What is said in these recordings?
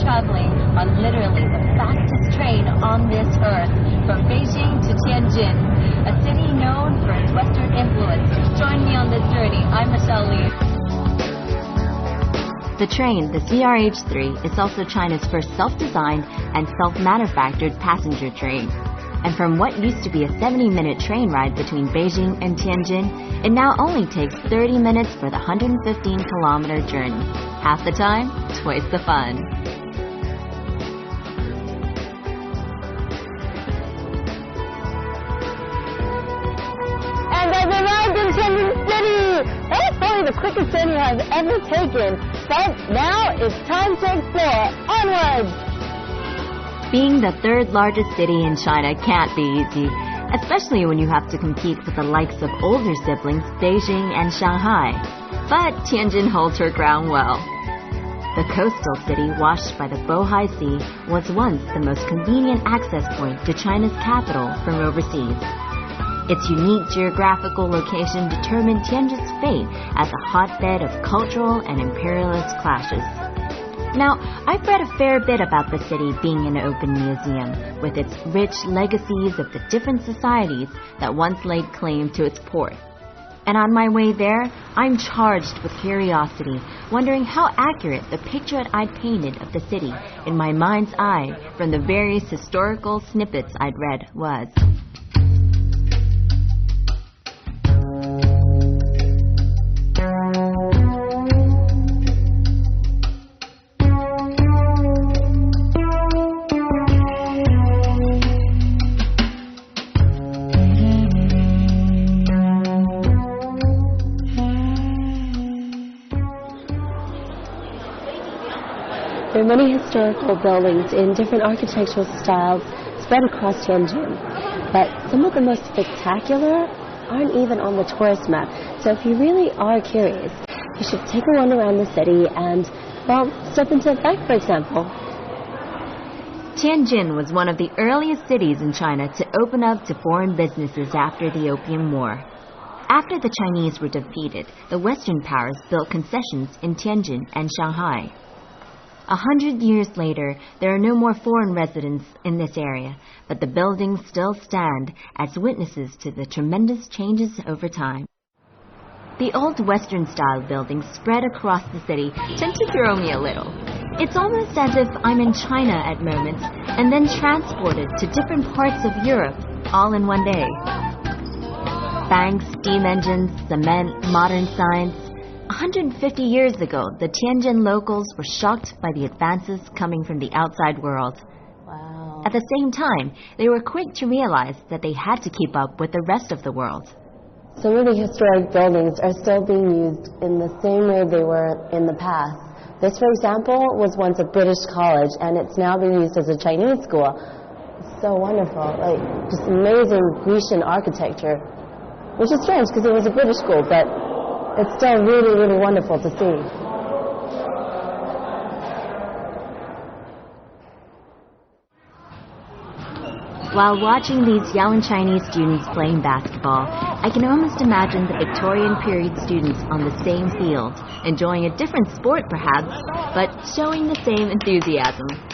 traveling on literally the fastest train on this earth, from Beijing to Tianjin, a city known for its Western influence. Join me on this journey. I'm Michelle Lee. The train, the CRH-3, is also China's first self-designed and self-manufactured passenger train. And from what used to be a 70-minute train ride between Beijing and Tianjin, it now only takes 30 minutes for the 115-kilometer journey. Half the time, twice the fun. And I've arrived in Tianjin City! That's probably the quickest journey I've ever taken. But now it's time to explore. Onwards! Being the third largest city in China can't be easy, especially when you have to compete with the likes of older siblings Beijing and Shanghai. But Tianjin holds her ground well. The coastal city, washed by the Bohai Sea, was once the most convenient access point to China's capital from overseas. Its unique geographical location determined Tianjin's fate as a hotbed of cultural and imperialist clashes. Now, I've read a fair bit about the city being an open museum, with its rich legacies of the different societies that once laid claim to its port. And on my way there, I'm charged with curiosity, wondering how accurate the picture I'd painted of the city in my mind's eye from the various historical snippets I'd read was. There are many historical buildings in different architectural styles spread across Tianjin, but some of the most spectacular aren't even on the tourist map. So if you really are curious, you should take a run around the city and, well, step into a bank, for example. Tianjin was one of the earliest cities in China to open up to foreign businesses after the Opium War. After the Chinese were defeated, the Western powers built concessions in Tianjin and Shanghai. 100 years later, there are no more foreign residents in this area, but the buildings still stand as witnesses to the tremendous changes over time. The old Western-style buildings spread across the city tend to throw me a little. It's almost as if I'm in China at moments and then transported to different parts of Europe all in one day. Banks, steam engines, cement, modern science. 150 years ago, the Tianjin locals were shocked by the advances coming from the outside world. Wow. At the same time, they were quick to realize that they had to keep up with the rest of the world. Some of the historic buildings are still being used in the same way they were in the past. This, for example, was once a British college, and it's now being used as a Chinese school. It's so wonderful, like just amazing Grecian architecture, which is strange because it was a British school, but it's still really, really wonderful to see. While watching these young Chinese students playing basketball, I can almost imagine the Victorian period students on the same field, enjoying a different sport perhaps, but showing the same enthusiasm.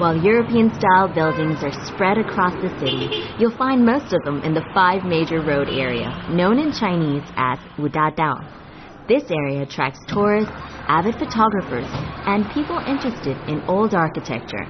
While European-style buildings are spread across the city, you'll find most of them in the 5 major road area, known in Chinese as Wudadao. This area attracts tourists, avid photographers, and people interested in old architecture.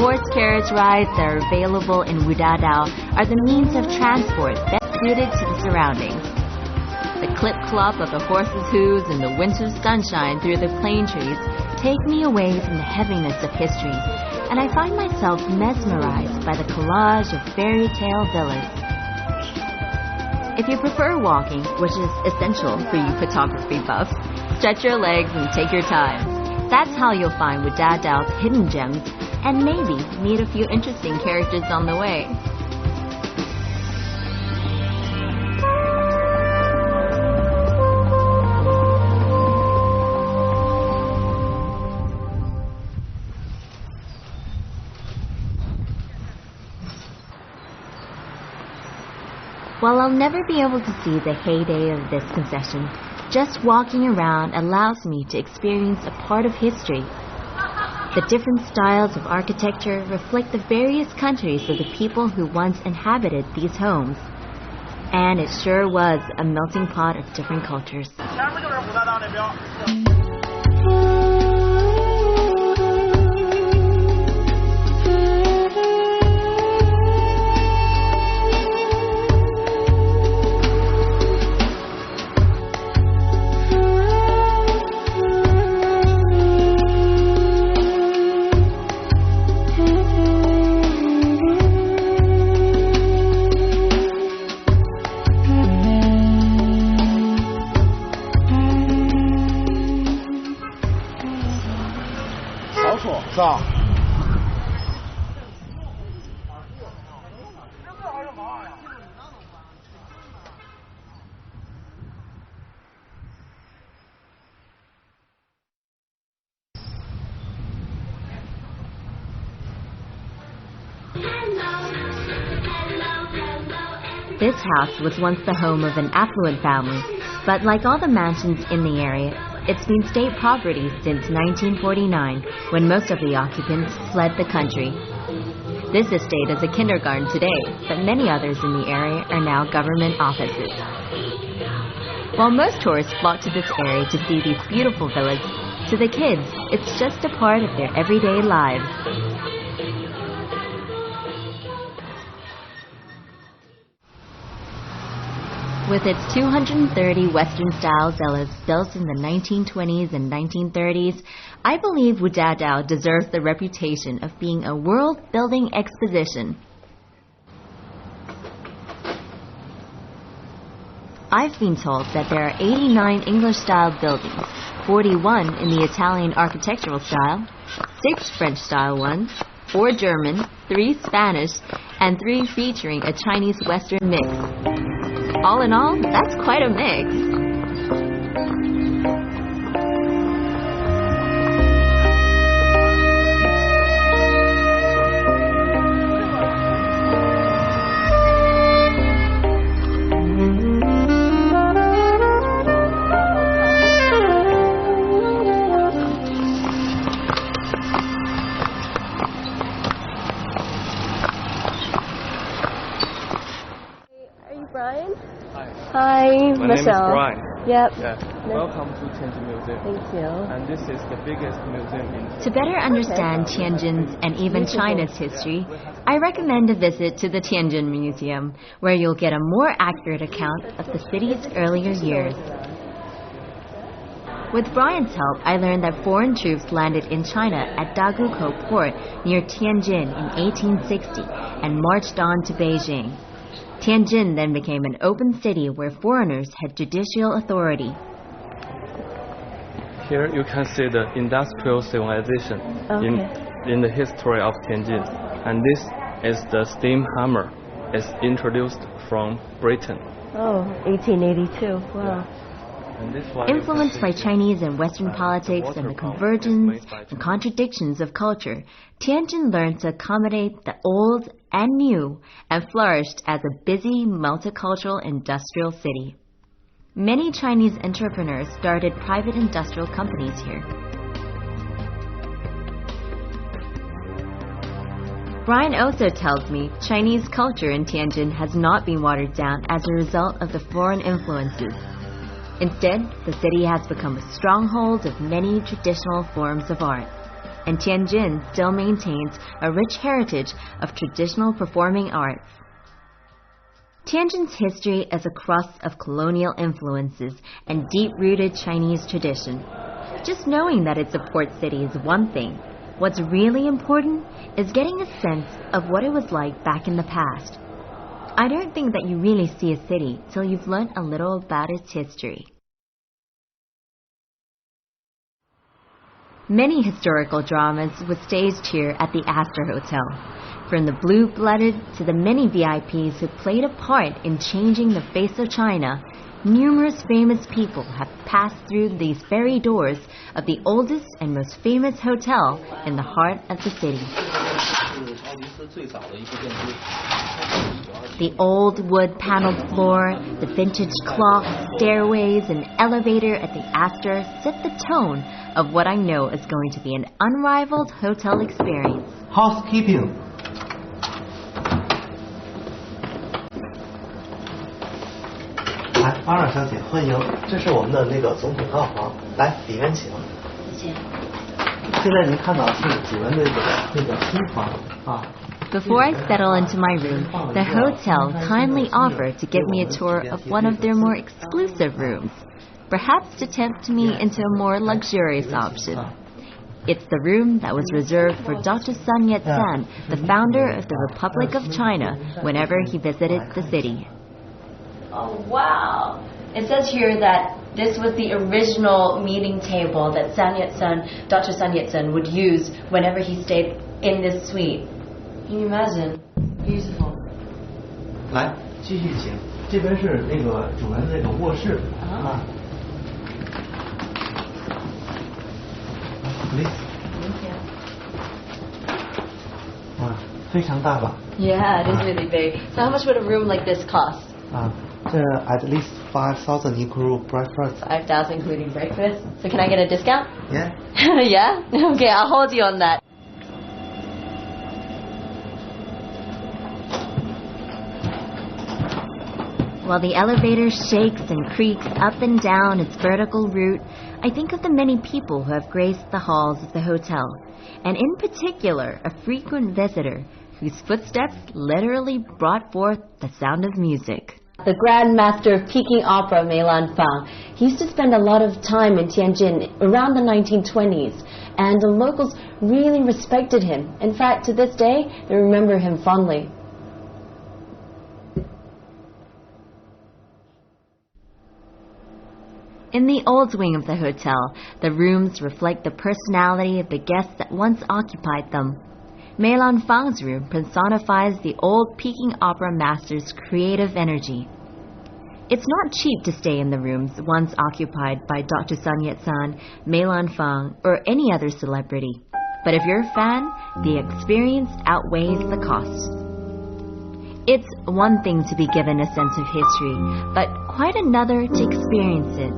horse carriage rides that are available in Wudadao are the means of transport best suited to the surroundings. The clip-clop of the horse's hooves and the winter sunshine through the plane trees take me away from the heaviness of history, and I find myself mesmerized by the collage of fairy tale villas. If you prefer walking, which is essential for you photography buffs, stretch your legs and take your time. That's how you'll find Wudadao's hidden gems and maybe meet a few interesting characters on the way. While I'll never be able to see the heyday of this concession, just walking around allows me to experience a part of history. The different styles of architecture reflect the various countries of the people who once inhabited these homes. And it sure was a melting pot of different cultures. This house was once the home of an affluent family, but like all the mansions in the area, it's been state property since 1949, when most of the occupants fled the country. This estate is a kindergarten today, but many others in the area are now government offices. While most tourists flock to this area to see these beautiful villas, to the kids, it's just a part of their everyday lives. With its 230 Western-style villas built in the 1920s and 1930s, I believe Wudadao deserves the reputation of being a world-building exposition. I've been told that there are 89 English-style buildings, 41 in the Italian architectural style, 6 French-style ones, 4 German, 3 Spanish, and 3 featuring a Chinese-Western mix. All in all, that's quite a mix. Brian? Hi. My Michelle. name is Brian. Yep. Yeah. Welcome to Tianjin Museum. Thank you. And this is the biggest museum in... To better understand Tianjin's and even China's history, I recommend a visit to the Tianjin Museum, where you'll get a more accurate account of the city's earlier years. With Brian's help, I learned that foreign troops landed in China at Dagukou Port near Tianjin in 1860 and marched on to Beijing. Tianjin then became an open city where foreigners had judicial authority. Here you can see the industrial civilization in the history of Tianjin. And this is the steam hammer. It's introduced from Britain. Oh, 1882. Wow. Influenced by Chinese and Western politics and the convergence and contradictions of culture, Tianjin learned to accommodate the old and new and flourished as a busy, multicultural industrial city. Many Chinese entrepreneurs started private industrial companies here. Brian also tells me Chinese culture in Tianjin has not been watered down as a result of the foreign influences. Instead, the city has become a stronghold of many traditional forms of art. and Tianjin still maintains a rich heritage of traditional performing arts. Tianjin's history is a crust of colonial influences and deep-rooted Chinese tradition. Just knowing that it's a port city is one thing. What's really important is getting a sense of what it was like back in the past. I don't think that you really see a city till you've learned a little about its history. Many historical dramas were staged here at the Astor Hotel. From the blue-blooded to the many VIPs who played a part in changing the face of China, numerous famous people have passed through these very doors of the oldest and most famous hotel in the heart of the city. The old wood-paneled floor, the vintage clock, stairways, and elevator at the Astor set the tone of what I know is going to be an unrivaled hotel experience. Housekeeping. 来，阿尔小姐，欢迎，这是我们的那个总统套房，来里面请。谢谢。现在您看到是主人的那个新房啊。 Before I settle into my room, the hotel kindly offered to give me a tour of one of their more exclusive rooms, perhaps to tempt me into a more luxurious option. It's the room that was reserved for Dr. Sun Yat-sen, the founder of the Republic of China, whenever he visited the city. Oh, wow. It says here that this was the original meeting table that Dr. Sun Yat-sen would use whenever he stayed in this suite. Can you imagine? Beautiful. 来，继续请，这边是那个主人那个卧室啊。Please. Thank you. 哇，非常大吧？ Yeah, it is really big. So how much would a room like this cost? 啊，这 at least 5,000 include breakfast. 5,000 including breakfast. So can I get a discount? Yeah. Yeah? Okay, I'll hold you on that. While the elevator shakes and creaks up and down its vertical route, I think of the many people who have graced the halls of the hotel, and in particular, a frequent visitor whose footsteps literally brought forth the sound of music. The Grand Master of Peking Opera, Mei Lanfang, he used to spend a lot of time in Tianjin around the 1920s, and the locals really respected him. In fact, to this day, they remember him fondly. In the old wing of the hotel, the rooms reflect the personality of the guests that once occupied them. Mei Lanfang's room personifies the old Peking opera master's creative energy. It's not cheap to stay in the rooms once occupied by Dr. Sun Yat-sen, Mei Lanfang, or any other celebrity. But if you're a fan, the experience outweighs the cost. It's one thing to be given a sense of history, but quite another to experience it.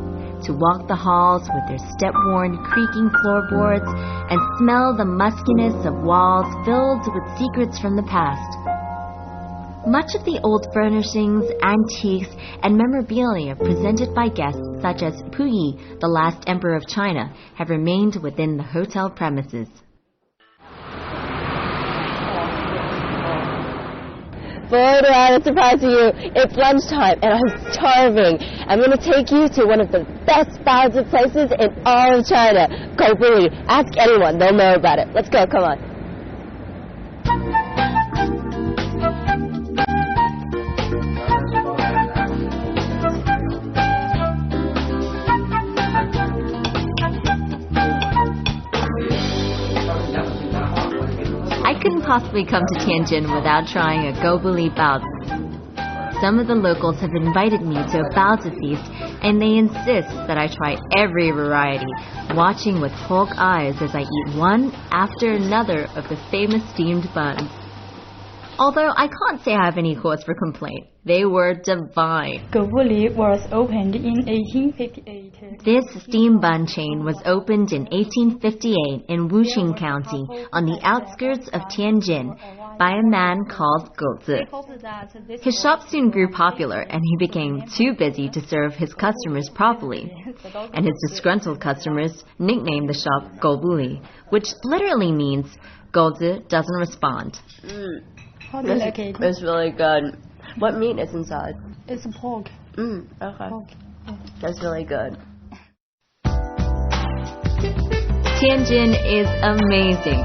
To walk the halls with their step-worn, creaking floorboards and smell the muskiness of walls filled with secrets from the past. Much of the old furnishings, antiques, and memorabilia presented by guests such as Puyi, the last emperor of China, have remained within the hotel premises. Boy, do I have to surprise you. It's lunchtime and I'm starving. I'm going to take you to one of the best balanced places in all of China. Go, Puyi. Ask anyone. They'll know about it. Let's go. Come on. I couldn't possibly come to Tianjin without trying a gobuli baozi. Some of the locals have invited me to a baozi feast, and they insist that I try every variety, watching with hawk eyes as I eat one after another of the famous steamed buns. Although I can't say I have any cause for complaint. They were divine. Gobuli was opened in 1858. This steam bun chain was opened in 1858 in Wuxing County on the outskirts of Tianjin. by a man called Gozi. His shop soon grew popular and he became too busy to serve his customers properly. And his disgruntled customers nicknamed the shop Gobuli, which literally means Gozi doesn't respond. How do you like it? It's really good. What meat is inside? It's pork. Okay. Pork. That's really good. Tianjin is amazing,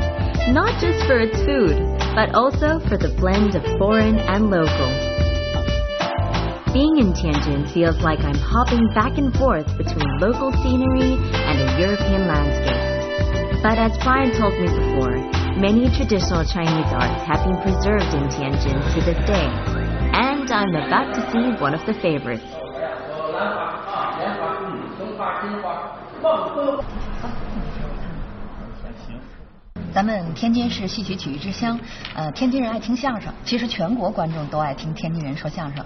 not just for its food, but also for the blend of foreign and local. Being in Tianjin feels like I'm hopping back and forth between local scenery and a European landscape. But as Brian told me before, many traditional Chinese arts have been preserved in Tianjin to this day, and I'm about to see one of the favorites. 咱们天津是戏曲曲艺之乡，天津人爱听相声，其实全国观众都爱听天津人说相声。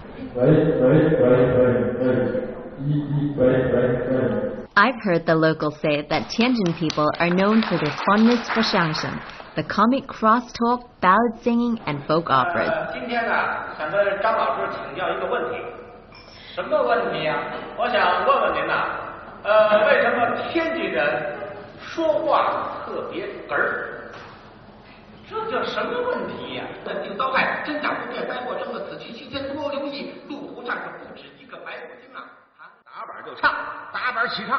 I've heard the locals say that Tianjin people are known for their fondness for xiangsheng, the comic crosstalk, ballad singing, and folk operas. 今天呢，想跟张老师请教一个问题，什么问题呀？我想问问您呐，为什么天津人说话特别哏儿？这叫什么问题呀？本定刀害，真假不辨，灾祸生了，此去期间多留意，路湖上可不止一个白骨精啊！打板就唱，打板起唱。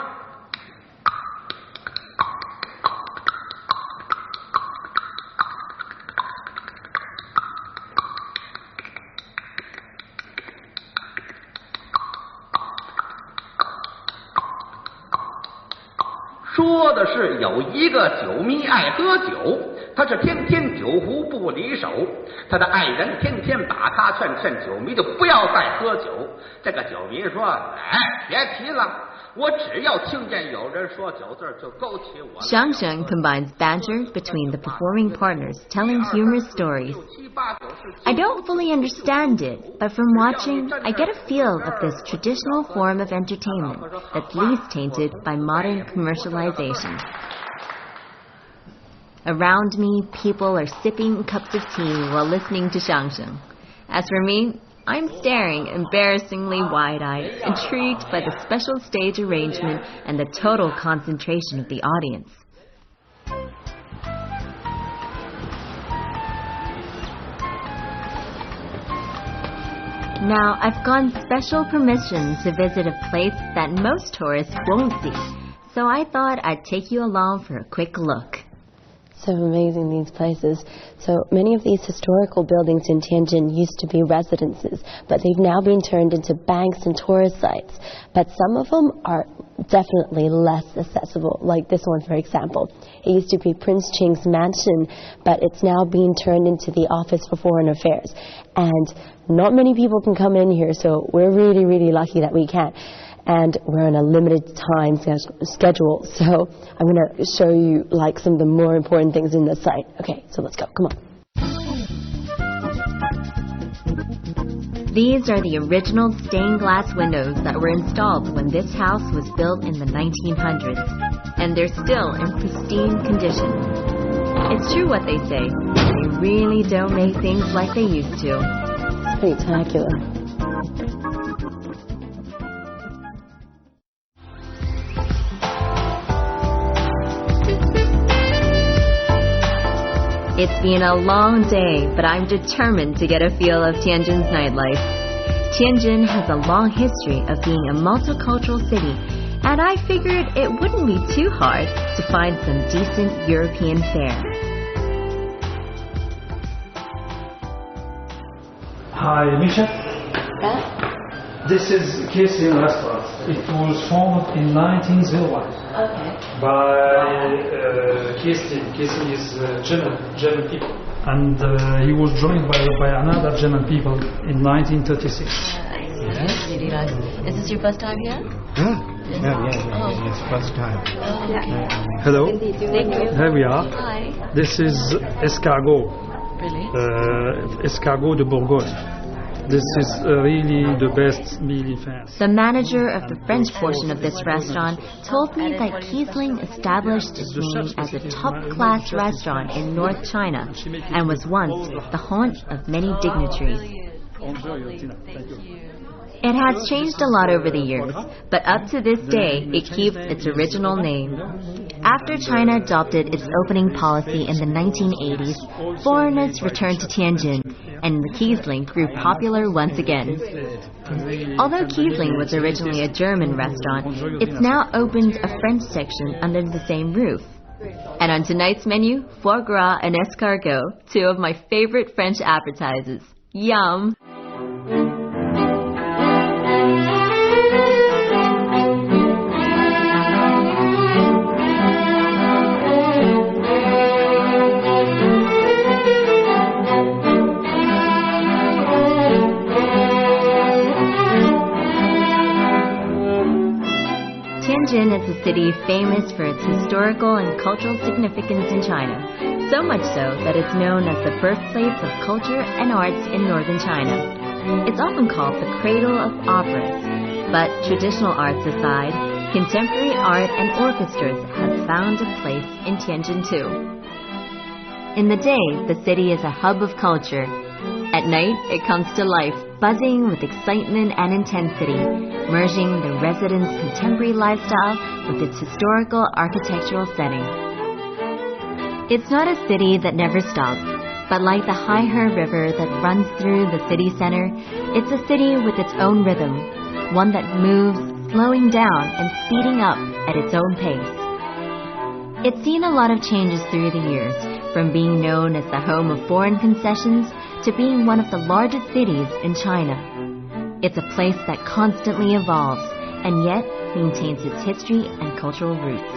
说的是有一个酒迷爱喝酒，他是天天酒壶不离手，他的爱人天天把他劝酒迷就不要再喝酒。这个酒迷说：“哎，别提了，我只要听见有人说酒字就勾起我。” Xiangsheng combines banter between the performing partners telling humorous stories. I don't fully understand it, but from watching, I get a feel of this traditional form of entertainment that's least tainted by modern commercialization. Around me, people are sipping cups of tea while listening to Xiangsheng. As for me, I'm staring embarrassingly wide-eyed, intrigued by the special stage arrangement and the total concentration of the audience. Now, I've gotten special permission to visit a place that most tourists won't see, so I thought I'd take you along for a quick look. So amazing, these places. So many of these historical buildings in Tianjin used to be residences, but they've now been turned into banks and tourist sites. But some of them are definitely less accessible, like this one, for example. It used to be Prince Qing's mansion, but it's now being turned into the Office for Foreign Affairs. And not many people can come in here, so we're really, really lucky that we can. And we're on a limited time schedule, so I'm going to show you like some of the more important things in the site. Okay, so let's go. Come on. These are the original stained glass windows that were installed when this house was built in the 1900s, and they're still in pristine condition. It's true what they say, they really don't make things like they used to. Spectacular. It's been a long day, but I'm determined to get a feel of Tianjin's nightlife. Tianjin has a long history of being a multicultural city, and I figured it wouldn't be too hard to find some decent European fare. Hi, Misha. This is Kirstin Restaurant. It was formed in 1901 by Kirstin. Kirstin is German people. And he was joined by another German people in 1936. Yes. Really nice. Is this your first time here? Yeah. It's first time. Hello. Thank you. Here we are. Hi. This is escargot. Really? Escargot de Bourgogne. This is really the best meal in France. The manager of the French portion of this restaurant told me that Kiesling established its name as a top-class restaurant in North China and was once the haunt of many dignitaries. It has changed a lot over the years, but up to this day, it keeps its original name. After China adopted its opening policy in the 1980s, foreigners returned to Tianjin, and the Kiesling grew popular once again. Although Kiesling was originally a German restaurant, it's now opened a French section under the same roof. And on tonight's menu, foie gras and escargot, two of my favorite French appetizers. Yum! Tianjin is a city famous for its historical and cultural significance in China, so much so that it's known as the birthplace of culture and arts in northern China. It's often called the cradle of operas, but traditional arts aside, contemporary art and orchestras have found a place in Tianjin too. In the day, the city is a hub of culture. At night, it comes to life, buzzing with excitement and intensity, merging the residents' contemporary lifestyle with its historical architectural setting. It's not a city that never stops, but like the Haihe River that runs through the city center, it's a city with its own rhythm, one that moves, slowing down and speeding up at its own pace. It's seen a lot of changes through the years, from being known as the home of foreign concessions to being one of the largest cities in China. It's a place that constantly evolves and yet maintains its history and cultural roots.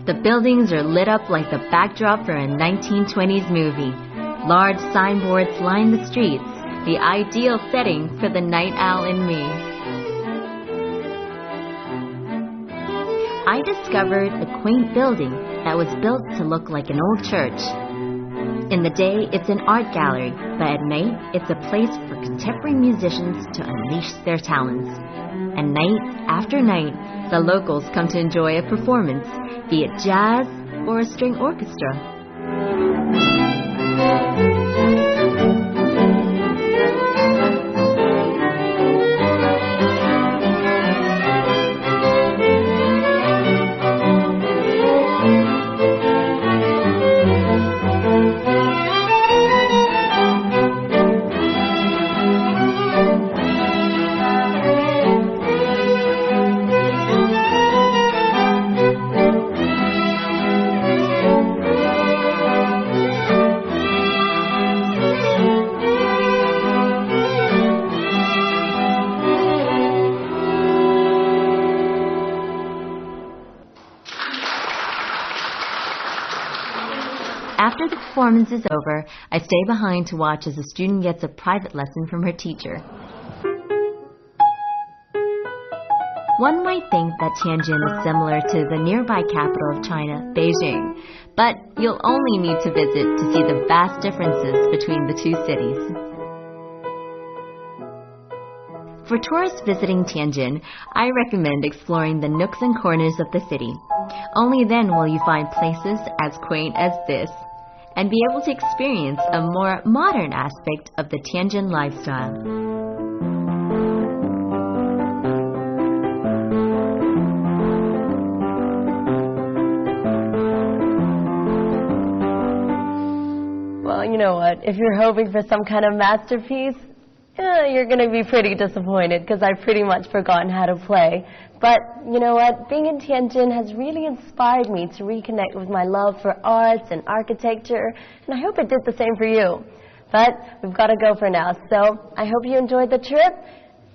The buildings are lit up like the backdrop for a 1920s movie. Large signboards line the streets, the ideal setting for the night owl in me. I discovered a quaint building that was built to look like an old church. In the day, it's an art gallery, but at night, it's a place for contemporary musicians to unleash their talents. And night after night, the locals come to enjoy a performance, be it jazz or a string orchestra. After the performance is over, I stay behind to watch as a student gets a private lesson from her teacher. One might think that Tianjin is similar to the nearby capital of China, Beijing, but you'll only need to visit to see the vast differences between the two cities. For tourists visiting Tianjin, I recommend exploring the nooks and corners of the city. Only then will you find places as quaint as this, and be able to experience a more modern aspect of the Tianjin lifestyle. Well, you know what? If you're hoping for some kind of masterpiece, you're going to be pretty disappointed because I've pretty much forgotten how to play. But you know what? Being in Tianjin has really inspired me to reconnect with my love for arts and architecture, and I hope it did the same for you. But we've got to go for now, so I hope you enjoyed the trip.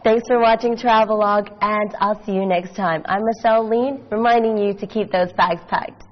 Thanks for watching Travelogue, and I'll see you next time. I'm Michelle Lean, reminding you to keep those bags packed.